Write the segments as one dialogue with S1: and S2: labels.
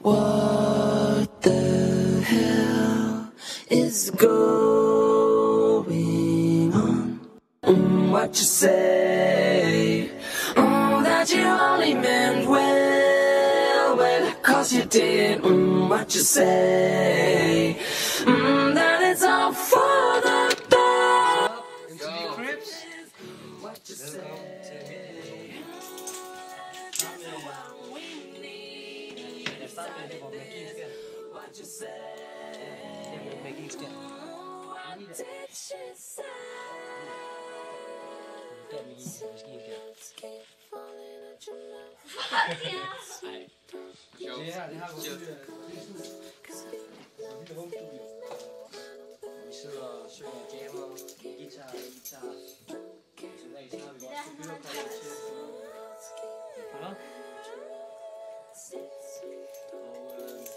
S1: What the hell is going on? What you say? That you only meant well, well, 'cause you did. What you say? That it's all for the best. What you say? What you say? What did she say?
S2: Ja, det har vi vi sidder og synger og jammer, guitar. Så der har vi også computerplader til.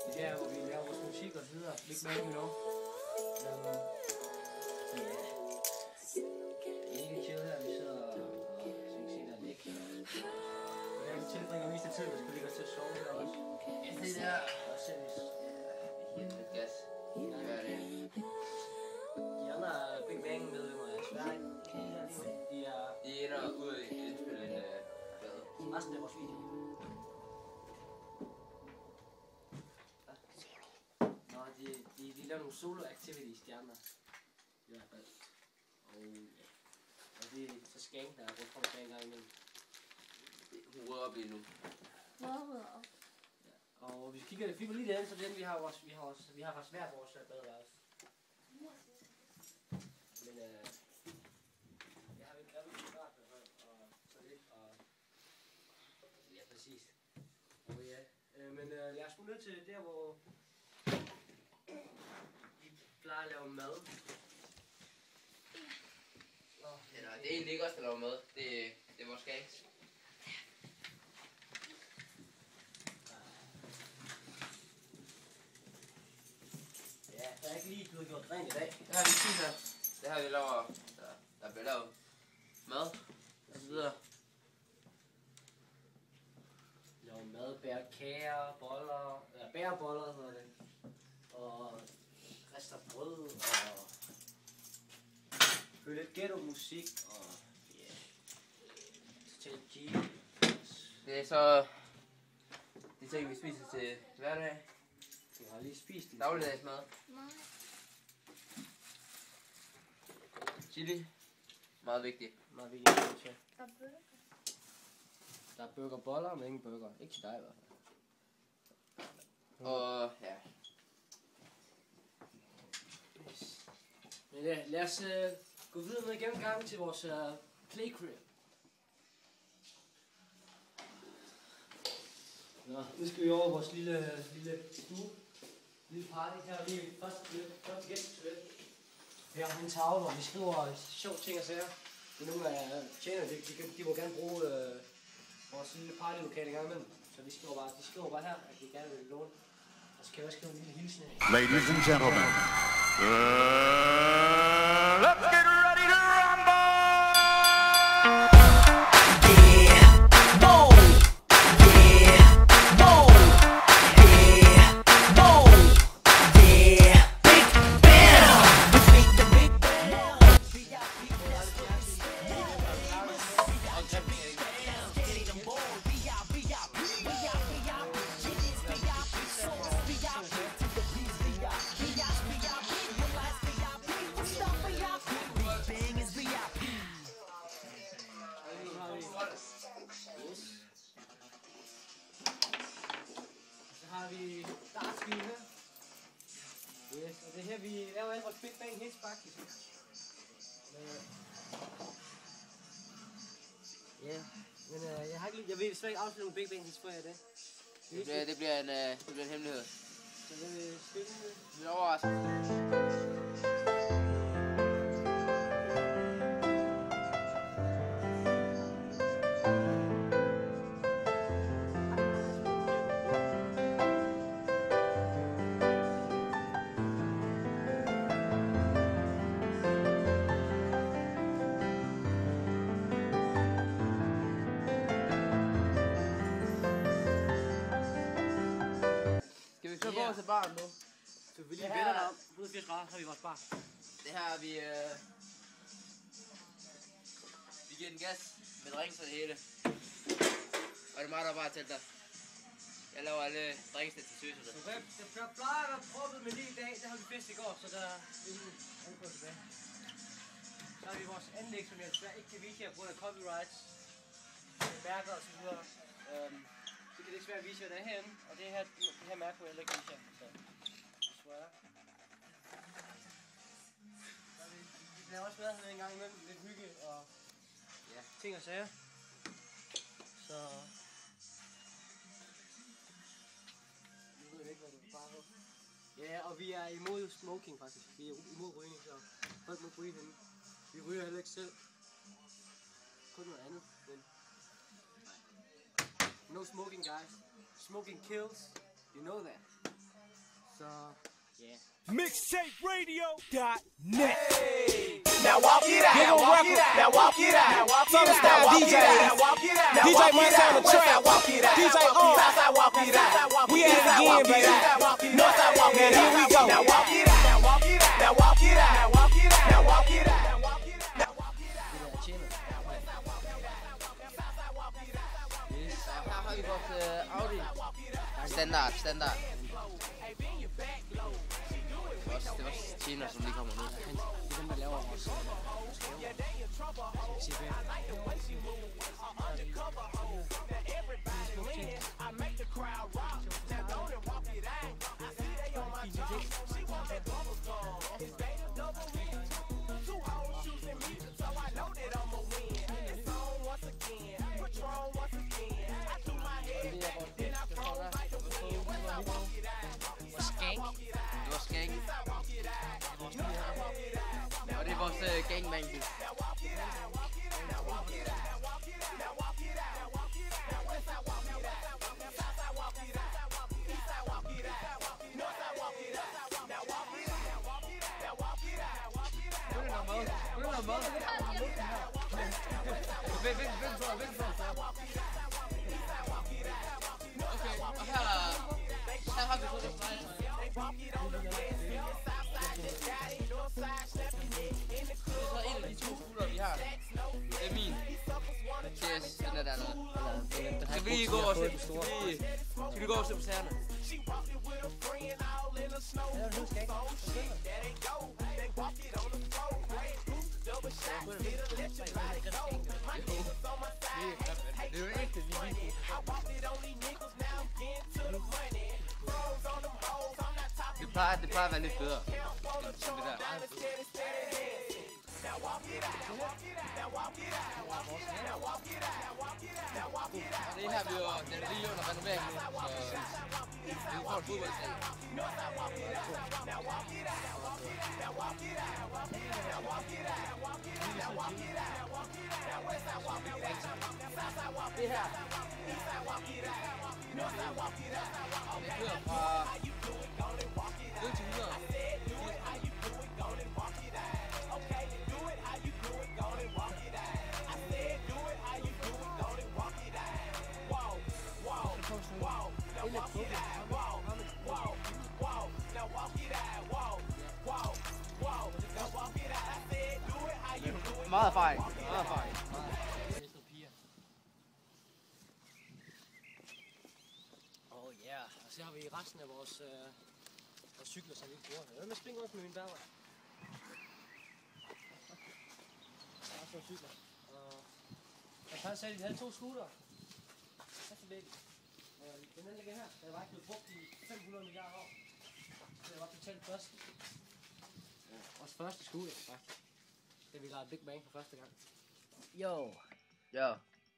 S2: Og det er hvor vi laver vores musik og så videre. Big Bang, you know. Ikke chill her, vi sidder og så kan se der læk. Jeg tilbringer mest af tiden, der skulle ligge os til at sove der også. Det der, og så helt lidt gas. De andre Big Bang medlemmer er Sverige. De er der ude i indspille en plade. Resten af vores video. Nå, de laver nogle solo activities, de andre. I hvert fald. Og det er så skænk, der er rundt fra en gang imellem. Hun rører op lige nu. Og hvis vi kigger lige derinde, så den vi har faktisk hver vores badeværelse. Men jeg har en gammel fotograf og så lidt og ja præcis. Og ja, men lad os gå ned til der hvor vi plejer at lave mad. Eller det er egentlig ikke os der laver mad, det er vores gangs. Der er ikke lige blevet gjort rent i dag. Det har vi tid her. Det har vi laver, der bliver lavet mad og så videre. Laver mad, bærer kager, boller, eller bæreboller hedder det. Og rester brød og hører lidt ghetto musik og ja. Så til G. Det er så ting vi spiser til hverdag. Du har lige spist din dagligdagsmad. Nej. Chili. Meget vigtigt. Meget vigtigt. Der er burger. Der er burgerboller, men ingen burger. Ikke til dig i hvert fald. Og ja. Men ja, lad os gå videre med gennemgangen til vores playcrib. Nå, nu skal vi over vores lille stue. Lille party her, lige første gæstesvæl. Her har vi en tavle, hvor vi skriver sjove ting og sager. Nogle af tjenerne, de må gerne bruge vores lille partylokale i gang imellem. Så de skriver bare her, at de gerne vil låne. Og så kan vi også skrive en lille hilsen af.
S3: Ladies and gentlemen, let's get ready to rumble!
S2: Det her vi laver alle vores Big Bang hits faktisk. Ja, men jeg vil desværre ikke afsløre nogle Big Bang hits for jer i dag. Det bliver en hemmelighed. Så det vil spille. Det er overraskende.
S4: går til baren nu.
S2: Så vi lige vender dig om. 180 grader, så har vi vores bar.
S4: Det her er vi... Vi giver den gas med drinks og det hele. Og det er mig, der bare tæller dig. Jeg laver alle drinksene til søs og det.
S2: Så der plejer at være proppet med lige i dag. Der har vi fest i går, så der er ingen ankomst tilbage. Så har vi vores anlæg, som jeg desværre ikke kan vise jer på grund af copyrights. Mærker og så videre. Så kan det ikke svært at vise jer derhen. Og det her mærke kunne jeg heller ikke vise jer. Så desværre. Vi har også været her en gang imellem. Lidt hygge og ja, ting og sager. Så... Ja, og vi er imod smoking faktisk. Vi er imod rygning, så folk må ryge henne. Vi ryger heller ikke selv. Kun noget andet. Men... No smoking, guys. Smoking kills. You know that. So, yeah.
S5: MixtapeRadio.net.
S3: Hey, now walk it out. Now walk it out. Now walk it out. Now walk it out. Now walk it out. Now walk it out. DJ Mike on the track. DJ Southside walk it out. We at it again, baby. Northside walk it out. Here we go. Now walk it out. Now walk it out. Now walk it out. Now walk it out. Now walk it out. Now walk it out. Now walk it out.
S4: Her har vi vores Audi. Standard. Det var Tjener, som lige kommer nu.
S2: Det er dem, der laver vores CP.
S4: Og det er vores gangbang. Okay, og her har vi så det så en af de to kugler, vi har. Det er min. Yes, den er dernede. Skal vi lige gå og se? Skal vi gå og se på sagerne? Det er jo ikke det, det plejer at være lidt bedre. Som det der. Og det her bliver jo, den er lige under renoveringen nu, så vi får et fodboldslag. Det her. Det kører fra 0 til 100. Meget erfaring.
S2: Oh yeah, og så har vi resten af vores cykler, som vi ikke bruger. Jeg vil med springe også med min bærvej. Der er så cykler. Og jeg kan sige, at vi havde 2 scootere. Tak for begge. Den ligger her. Den var ikke blevet brugt i 500 milliarder år. Så det var totalt først. Vores første scooter, faktisk. Da vi lavede Big Bang for første gang. Yo.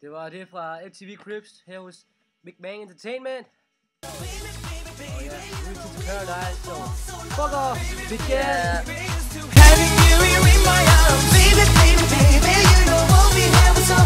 S2: Det var det fra MTV Cribs her hos Big Bang Entertainment. Oh yeah, Route to Paradise, so fuck off, bitch ass.
S1: Having you here in my arms, baby, baby, baby, you know what we have, so